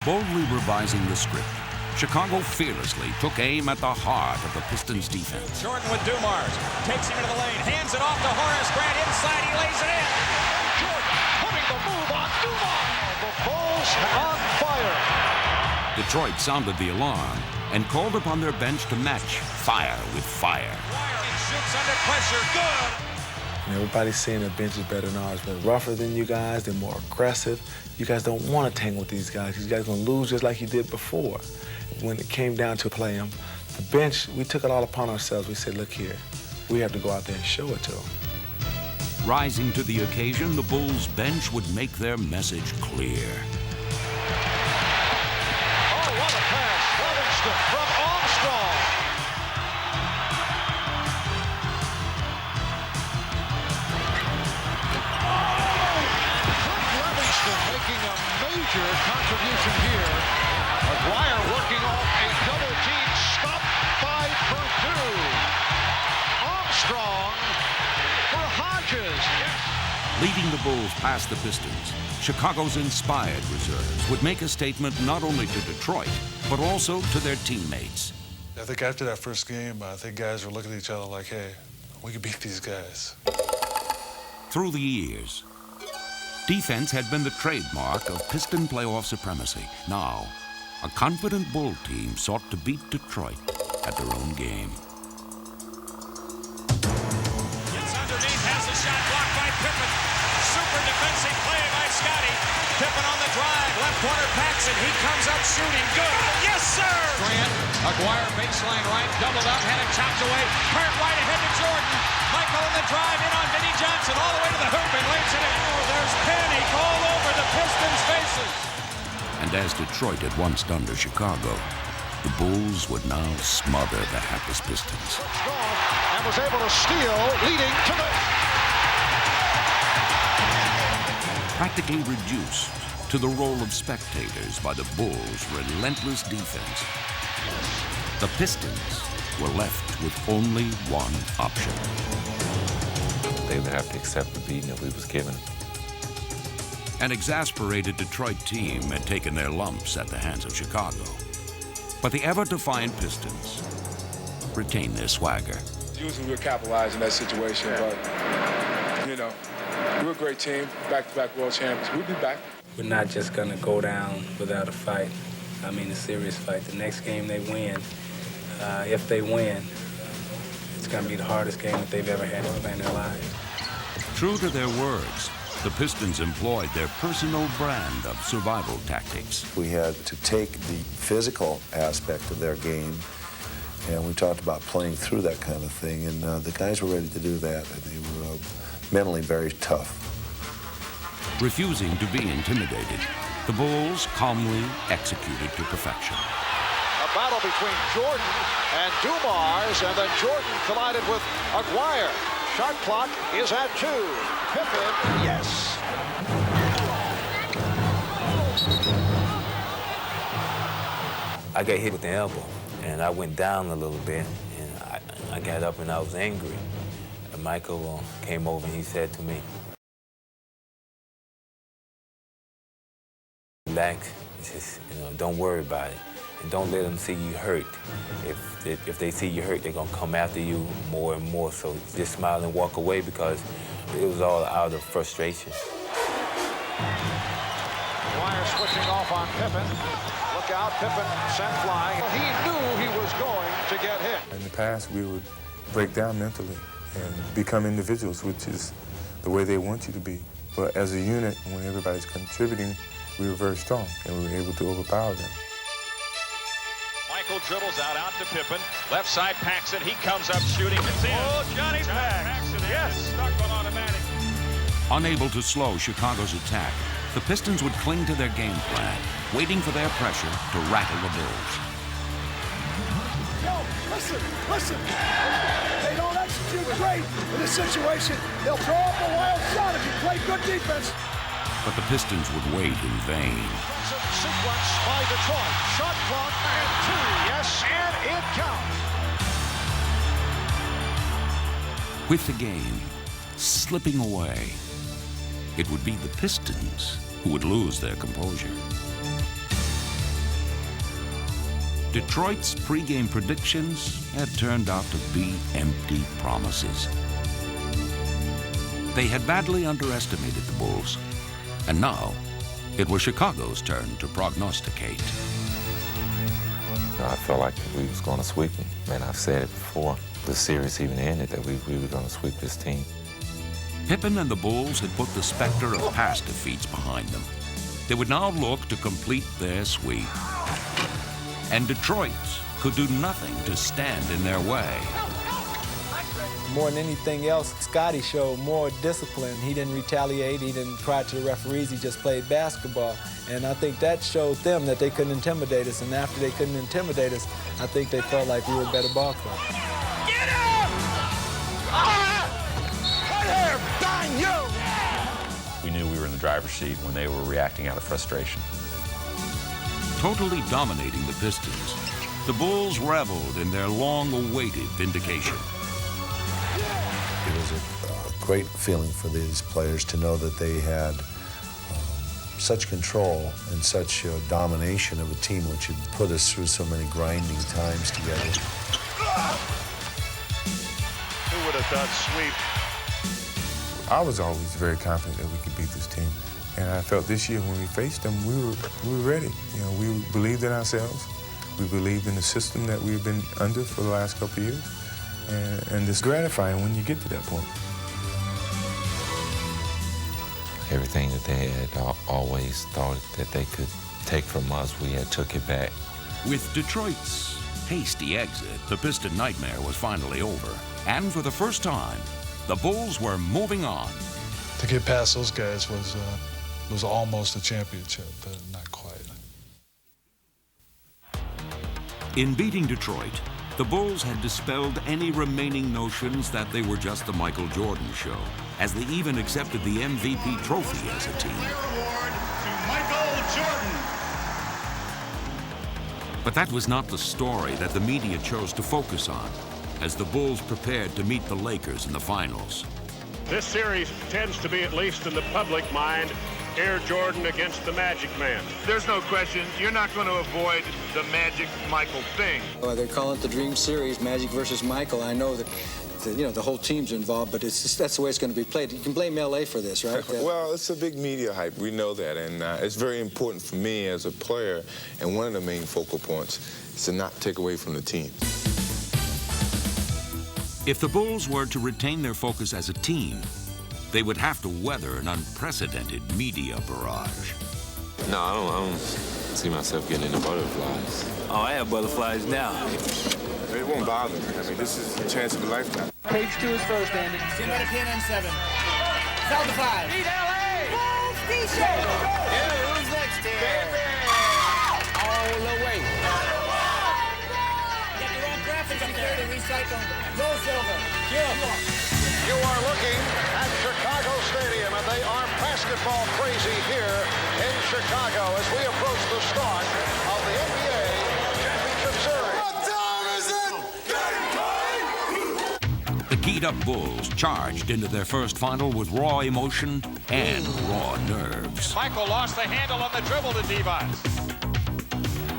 Boldly revising the script, Chicago fearlessly took aim at the heart of the Pistons defense. Jordan with Dumars, takes him into the lane, hands it off to Horace Grant inside, he lays it in. Jordan putting the move on Dumars. The Bulls on fire. Detroit sounded the alarm and called upon their bench to match fire with fire. Shoots under pressure, good. And everybody's saying their bench is better than ours. They're rougher than you guys, they're more aggressive. You guys don't want to tangle with these guys. These guys are going to lose just like you did before. When it came down to play them, the bench, we took it all upon ourselves. We said, look here, we have to go out there and show it to them. Rising to the occasion, the Bulls bench would make their message clear. Oh, what a pass. Livingston from Armstrong. Livingston making a major contribution here. McGuire working off a double team, stopped by Purdue. Armstrong for Hodges. Leading the Bulls past the Pistons, Chicago's inspired reserves would make a statement not only to Detroit, but also to their teammates. I think after that first game, I think guys were looking at each other like, hey, we could beat these guys. Through the years, defense had been the trademark of Piston playoff supremacy. Now, a confident Bull team sought to beat Detroit at their own game. Gets underneath, has a shot blocked by Pippen. Super defensive play by Scotty. Pippen on the drive, left corner Paxson. He comes up shooting, good. Yes, sir! Grant, McGuire baseline right, doubled up, had it chopped away. Hart right ahead to Jordan. Michael on the drive, in on Vinnie Johnson, all the way to the hoop and lays it in. Oh, there's panic all over the Pistons' faces. And as Detroit had once done to Chicago, the Bulls would now smother the hapless Pistons. And was able to steal, leading to the... Practically reduced to the role of spectators by the Bulls' relentless defense, the Pistons were left with only one option. They would have to accept the beating that we was given. An exasperated Detroit team had taken their lumps at the hands of Chicago. But the ever-defiant Pistons retained their swagger. Usually we'll capitalize in that situation, but, you know, we're a great team, back-to-back world champions. We'll be back. We're not just going to go down without a fight. I mean, a serious fight. The next game they win, if they win, it's going to be the hardest game that they've ever had to play in their lives. True to their words, the Pistons employed their personal brand of survival tactics. We had to take the physical aspect of their game, and we talked about playing through that kind of thing, and the guys were ready to do that. They were mentally very tough. Refusing to be intimidated, the Bulls calmly executed to perfection. A battle between Jordan and Dumars, and then Jordan collided with McGuire. Shot clock is at 2. Pippen, yes. I got hit with the elbow, and I went down a little bit, and I got up and I was angry. And Michael came over and he said to me, relax, he says, don't worry about it, and don't let them see you hurt. If they see you hurt, they're gonna come after you more and more, so just smile and walk away, because it was all out of frustration. Wire switching off on Pippen. Look out, Pippen sent flying. He knew he was going to get hit. In the past, we would break down mentally and become individuals, which is the way they want you to be. But as a unit, when everybody's contributing, we were very strong, and we were able to overpower them. Michael dribbles out to Pippen. Left side Paxson, he comes up shooting. It's in. Oh, Johnny Paxson, yes, stuck on automatic. Unable to slow Chicago's attack, the Pistons would cling to their game plan, waiting for their pressure to rattle the Bulls. Yo, listen. They don't execute great in this situation. They'll throw up a wild shot if you play good defense. But the Pistons would wait in vain. Sequence by Detroit. Shot clock and 2. Yes, and it counts. With the game slipping away, it would be the Pistons who would lose their composure. Detroit's pregame predictions had turned out to be empty promises. They had badly underestimated the Bulls, and now it was Chicago's turn to prognosticate. I felt like we was going to sweep them. Man, I've said it before the series even ended that we were going to sweep this team. Pippen and the Bulls had put the specter of past defeats behind them. They would now look to complete their sweep. And Detroit could do nothing to stand in their way. More than anything else, Scotty showed more discipline. He didn't retaliate, he didn't cry to the referees, he just played basketball. And I think that showed them that they couldn't intimidate us. And after they couldn't intimidate us, I think they felt like we were a better ball club. Get him! Right here, bang you! We knew we were in the driver's seat when they were reacting out of frustration. Totally dominating the Pistons, the Bulls reveled in their long-awaited vindication. It was a great feeling for these players to know that they had such control and such domination of a team, which had put us through so many grinding times together. Who would have thought sweep? I was always very confident that we could beat this team. And I felt this year when we faced them, we were ready. You know, we believed in ourselves. We believed in the system that we've been under for the last couple of years. And it's gratifying when you get to that point. Everything that they had always thought that they could take from us, we had took it back. With Detroit's hasty exit, the Piston nightmare was finally over. And for the first time, the Bulls were moving on. To get past those guys was almost a championship, but not quite. In beating Detroit, the Bulls had dispelled any remaining notions that they were just the Michael Jordan show, as they even accepted the MVP trophy as a team. Award to Michael Jordan. But that was not the story that the media chose to focus on, as the Bulls prepared to meet the Lakers in the finals. This series tends to be, at least in the public mind, Air Jordan against the Magic Man. There's no question, you're not going to avoid the Magic Michael thing. Well, they're calling it the Dream Series, Magic versus Michael. I know that the whole team's involved, but it's just, that's the way it's going to be played. You can blame LA for this, right? Well, it's a big media hype. We know that, and it's very important for me as a player, and one of the main focal points is to not take away from the team. If the Bulls were to retain their focus as a team, they would have to weather an unprecedented media barrage. No, I don't see myself getting into butterflies. Oh, I have butterflies now. It won't bother me. I mean, this is the chance of a lifetime. Page 2 is first, Andy. Stand by to pin on 7. South to 5. Beat LA! Bulls t-shirt! Yeah, who's next here? All the way. Get the wrong graphics up there to recycle. No silver. You are looking at Chicago Stadium, and they are basketball crazy here in Chicago as we approach the start of the NBA-championship series. What time is it? The keyed-up Bulls charged into their first final with raw emotion and raw nerves. Michael lost the handle on the dribble to Devon.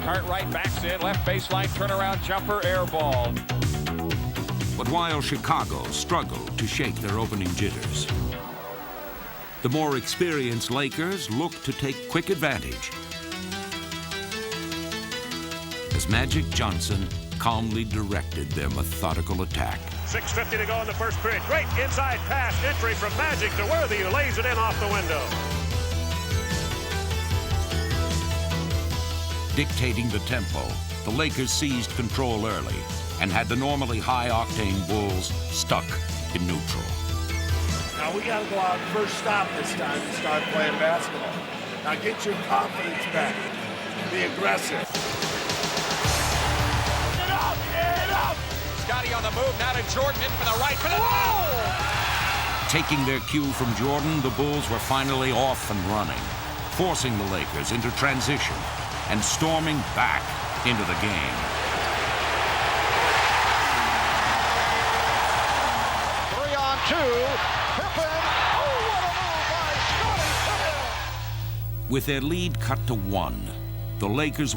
Cartwright backs in, left baseline, turnaround jumper, air ball. But while Chicago struggled to shake their opening jitters, the more experienced Lakers looked to take quick advantage as Magic Johnson calmly directed their methodical attack. 6:50 to go in the first period. Great inside pass entry from Magic to Worthy, who lays it in off the window. Dictating the tempo, the Lakers seized control early and had the normally high-octane Bulls stuck in neutral. Now we got to go out first stop this time and start playing basketball. Now get your confidence back. Be aggressive. Get up! Get up! Scotty on the move, now to Jordan, in for the right, for the Taking their cue from Jordan, the Bulls were finally off and running, forcing the Lakers into transition and storming back into the game. 3-on-2. Pippen. Oh, what a move by Scotty Pippen. With their lead cut to 1, the Lakers